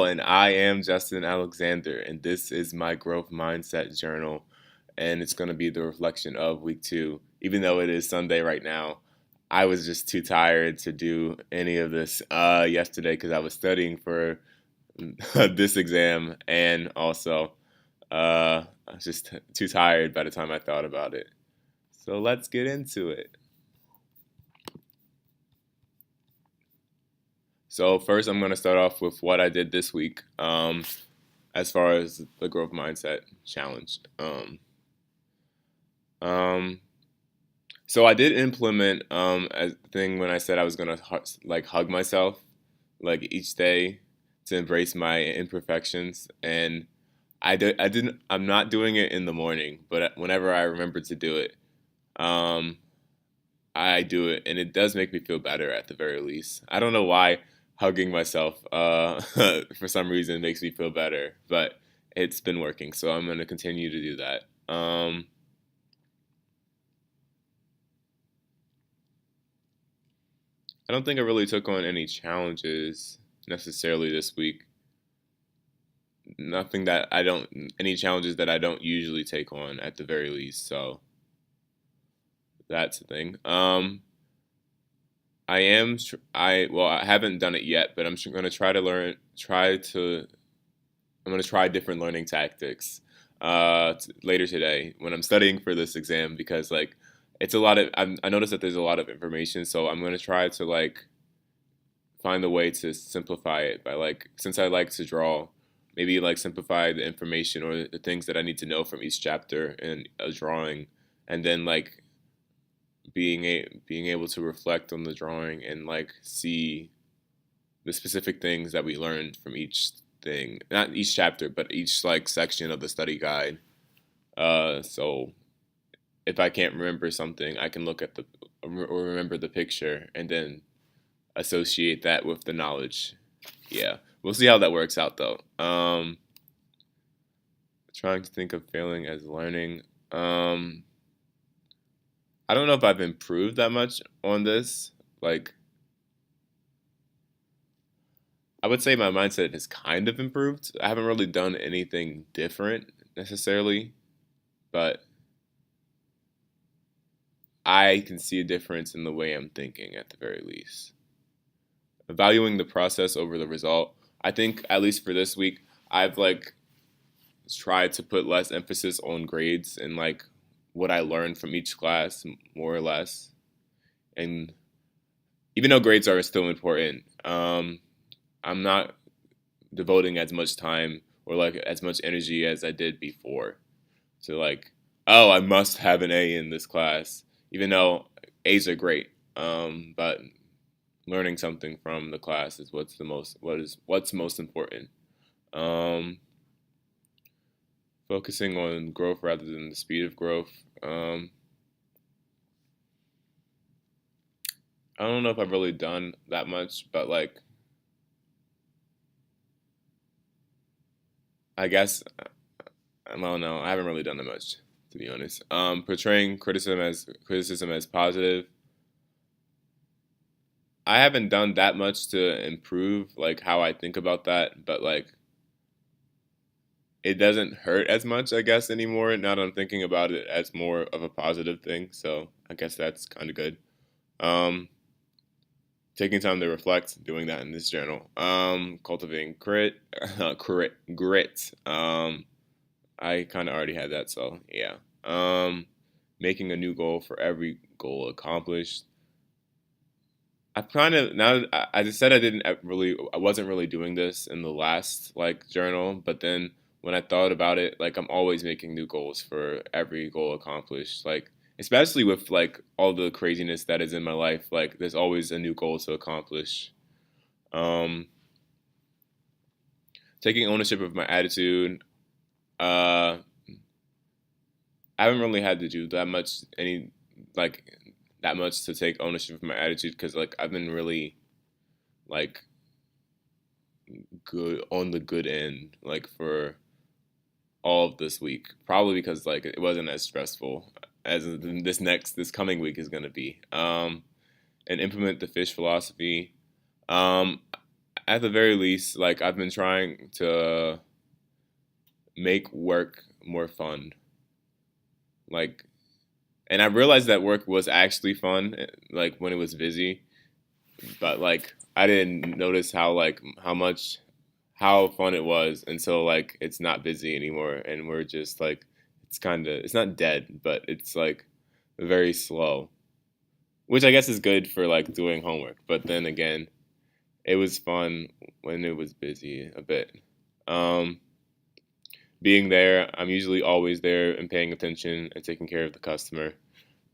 And I am Justin Alexander, and this is my growth mindset journal, and it's going to be the reflection of week 2. Even though it is Sunday right now, I was just too tired to do any of this yesterday because I was studying for this exam, and also I was just too tired by the time I thought about it. So let's get into it. So first, I'm going to start off with what I did this week. As far as the growth mindset challenge. Um, so I did implement a thing when I said I was gonna like hug myself like each day to embrace my imperfections, and I didn't. I'm not doing it in the morning, but whenever I remember to do it, um, I do it, and it does make me feel better at the very least. I don't know why hugging myself for some reason makes me feel better, but it's been working, so I'm gonna continue to do that. I don't think I really took on any challenges necessarily this week. Nothing that I don't, any challenges that I don't usually take on at the very least. So that's the thing. I haven't done it yet, but I'm going to I'm going to try different learning tactics later today when I'm studying for this exam because like it's a lot of I noticed that there's a lot of information, so I'm going to try to like find a way to simplify it by like since I like to draw, maybe like simplify the information or the things that I need to know from each chapter in a drawing, and then like being able to reflect on the drawing and like see the specific things that we learned from each thing, not each chapter, but each like section of the study guide. So if I can't remember something, I can look at the or remember the picture and then associate that with the knowledge. Yeah, we'll see how that works out though. Trying to think of failing as learning. I don't know if I've improved that much on this. Like, I would say my mindset has kind of improved. I haven't really done anything different necessarily, but I can see a difference in the way I'm thinking at the very least. Valuing the process over the result. I think at least for this week, I've like tried to put less emphasis on grades and like what I learned from each class more or less. And even though grades are still important, I'm not devoting as much time or like as much energy as I did before to like, oh, I must have an A in this class, even though A's are great. But learning something from the class is what's most important. Um, Focusing on growth rather than the speed of growth. I don't know if I've really done that much, but like I guess well, no, I haven't really done that much to be honest. Portraying criticism as positive. I haven't done that much to improve like how I think about that, but like it doesn't hurt as much, I guess, anymore. Now that I'm thinking about it as more of a positive thing, so I guess that's kind of good. Um, Taking time to reflect, doing that in this journal. Cultivating grit. I kind of already had that, so yeah. Making a new goal for every goal accomplished. I've kind of now that I just said I wasn't really doing this in the last like journal, but then when I thought about it, like I'm always making new goals for every goal accomplished. Like especially with like all the craziness that is in my life, like there's always a new goal to accomplish. Um, Taking ownership of my attitude. Uh, I haven't really had to do like that much to take ownership of my attitude because like I've been really like good on the good end like for all of this week. Probably because like it wasn't as stressful as this coming week is gonna be. And implement the fish philosophy. Um, at the very least, like I've been trying to make work more fun. Like, and I realized that work was actually fun, like when it was busy. But like I didn't notice how fun it was until like it's not busy anymore, and we're just like it's not dead, but it's like very slow, which I guess is good for like doing homework. But then again, it was fun when it was busy a bit. Um, Being there, I'm usually always there and paying attention and taking care of the customer.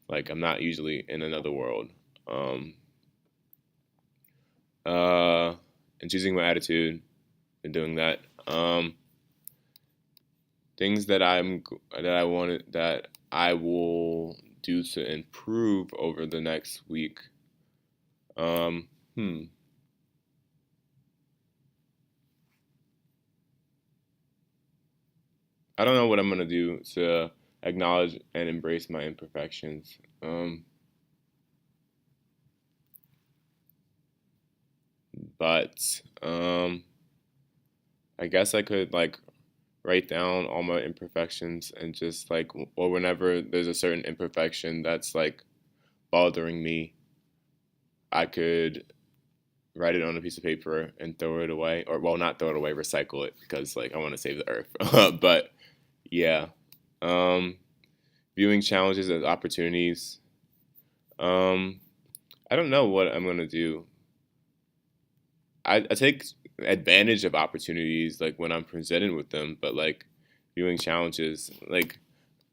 Like I'm not usually in another world. Um, uh, and choosing my attitude and doing that. Things that I will do to improve over the next week. Um, hmm. I don't know what I'm gonna do to acknowledge and embrace my imperfections. But I guess I could like write down all my imperfections and just like, or whenever there's a certain imperfection that's like bothering me, I could write it on a piece of paper and throw it away, or well, not throw it away, recycle it because like I want to save the earth. But yeah, um, viewing challenges as opportunities. Um, I don't know what I'm gonna do. I take advantage of opportunities like when I'm presented with them, but like viewing challenges, like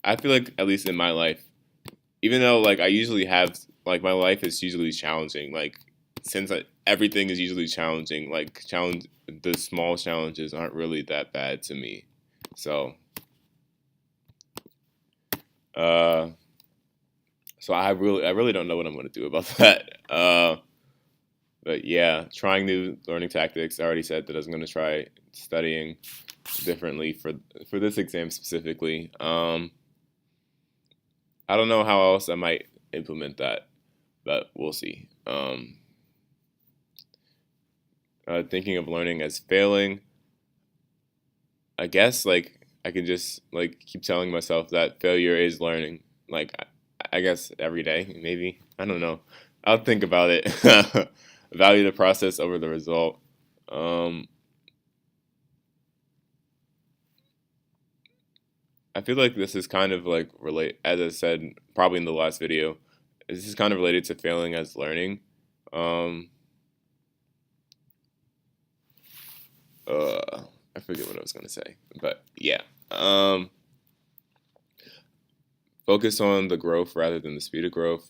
I feel like at least in my life, even though like I usually have like my life is usually challenging, like since everything is usually challenging, like challenge the small challenges aren't really that bad to me. So, uh, so I really don't know what I'm gonna do about that. But yeah, trying new learning tactics. I already said that I was gonna try studying differently for this exam specifically. I don't know how else I might implement that, but we'll see. Thinking of learning as failing, I guess like I can just like keep telling myself that failure is learning. Like I guess every day, maybe. I don't know. I'll think about it. Value the process over the result. Um, I feel like this is kind of like relate, as I said probably in the last video. This is kind of related to failing as learning. Um, uh, I forget what I was gonna say, but yeah. Um, Focus on the growth rather than the speed of growth.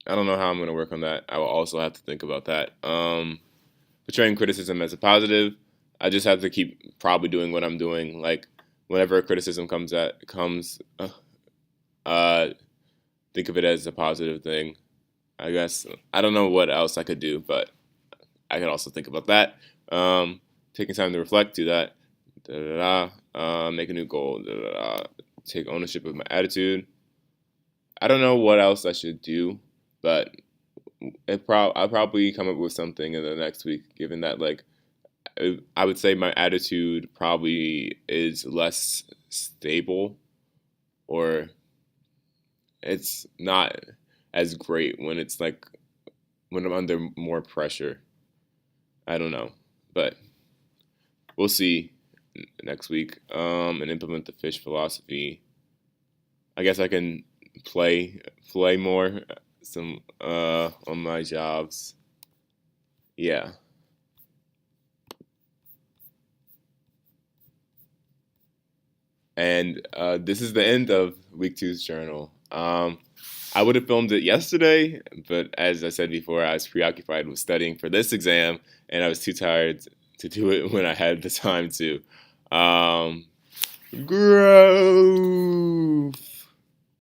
I don't know how I'm gonna work on that. I will also have to think about that. Portraying criticism as a positive. I just have to keep probably doing what I'm doing. Like whenever criticism comes, uh, think of it as a positive thing. I guess I don't know what else I could do, but I could also think about that. Taking time to reflect, do that. Da, da, da. Make a new goal. Da, da, da. Take ownership of my attitude. I don't know what else I should do, but I'll probably come up with something in the next week. Given that, like, I would say my attitude probably is less stable, or it's not as great when it's like when I'm under more pressure. I don't know, but we'll see next week. And implement the fish philosophy. I guess I can play more some on my jobs. Yeah. And this is the end of week two's journal. I would have filmed it yesterday, but as I said before, I was preoccupied with studying for this exam, and I was too tired to do it when I had the time to. Um, Growth.